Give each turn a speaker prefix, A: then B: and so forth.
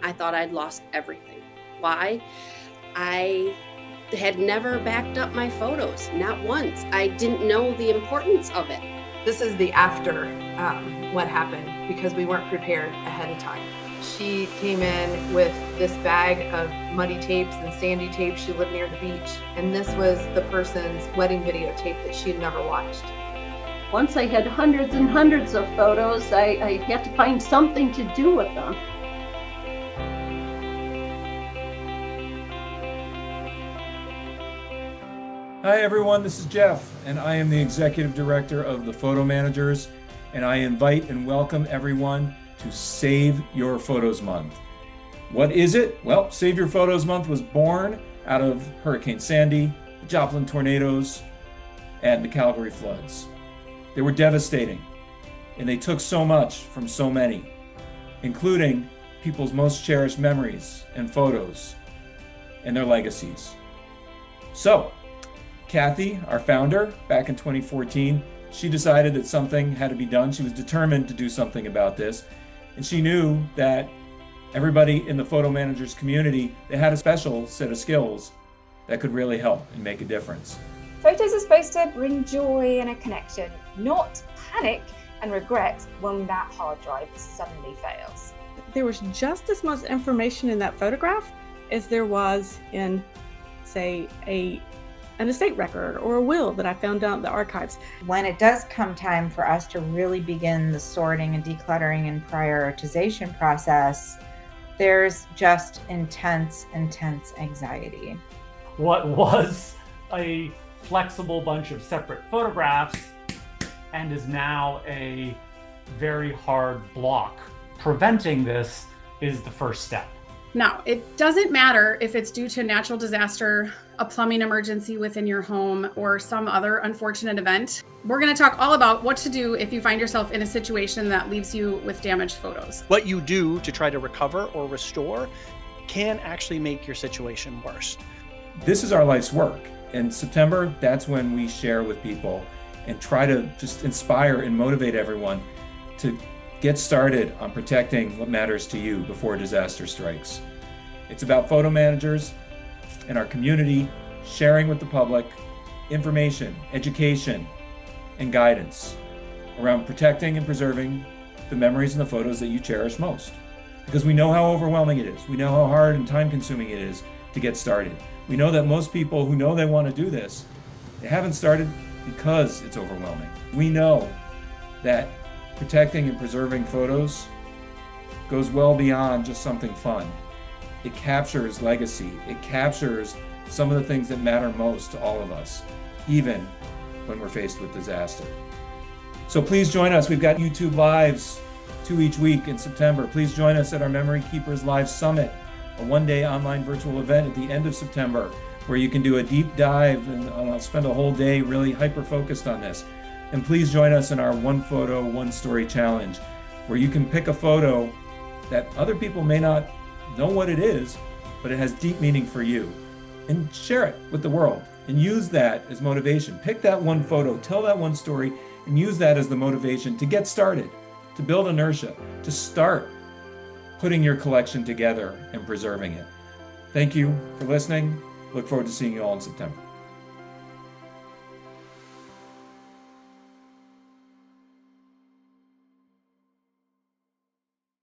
A: I thought I'd lost everything. Why? I had never backed up my photos, not once. I didn't know the importance of it.
B: This is the after what happened, because we weren't prepared ahead of time. She came in with this bag of muddy tapes and sandy tapes. She lived near the beach, and this was the person's wedding videotape that she had never watched.
C: Once I had hundreds and hundreds of photos, I had to find something to do with them.
D: Hi everyone, this is Jeff, and I am the Executive Director of the Photo Managers, and I invite and welcome everyone to Save Your Photos Month. What is it? Well, Save Your Photos Month was born out of Hurricane Sandy, the Joplin tornadoes, and the Calgary floods. They were devastating, and they took so much from so many, including people's most cherished memories and photos and their legacies. So, Kathy, our founder, back in 2014, she decided that something had to be done. She was determined to do something about this. And she knew that everybody in the photo managers community, they had a special set of skills that could really help and make a difference.
E: Photos are supposed to bring joy and a connection, not panic and regret when that hard drive suddenly fails.
F: There was just as much information in that photograph as there was in, say, an estate record or a will that I found out in the archives.
G: When it does come time for us to really begin the sorting and decluttering and prioritization process, there's just intense anxiety.
H: What was a flexible bunch of separate photographs and is now a very hard block. Preventing this is the first step.
I: Now, it doesn't matter if it's due to a natural disaster, a plumbing emergency within your home, or some other unfortunate event. We're going to talk all about what to do if you find yourself in a situation that leaves you with damaged photos.
J: What you do to try to recover or restore can actually make your situation worse.
D: This is our life's work. In September, that's when we share with people and try to just inspire and motivate everyone to get started on protecting what matters to you before disaster strikes. It's about photo managers and our community sharing with the public information, education, and guidance around protecting and preserving the memories and the photos that you cherish most. Because we know how overwhelming it is. We know how hard and time-consuming it is to get started. We know that most people who know they want to do this, they haven't started because it's overwhelming. We know that protecting and preserving photos goes well beyond just something fun. It captures legacy. It captures some of the things that matter most to all of us, even when we're faced with disaster. So please join us. We've got YouTube Lives 2 each week in September. Please join us at our Memory Keepers Live Summit, a one-day online virtual event at the end of September, where you can do a deep dive and I'll spend a whole day really hyper-focused on this. And please join us in our One Photo, One Story Challenge, where you can pick a photo that other people may not know what it is, but it has deep meaning for you, and share it with the world and use that as motivation. Pick that one photo, tell that one story, and use that as the motivation to get started, to build inertia, to start putting your collection together and preserving it. Thank you for listening. Look forward to seeing you all in September.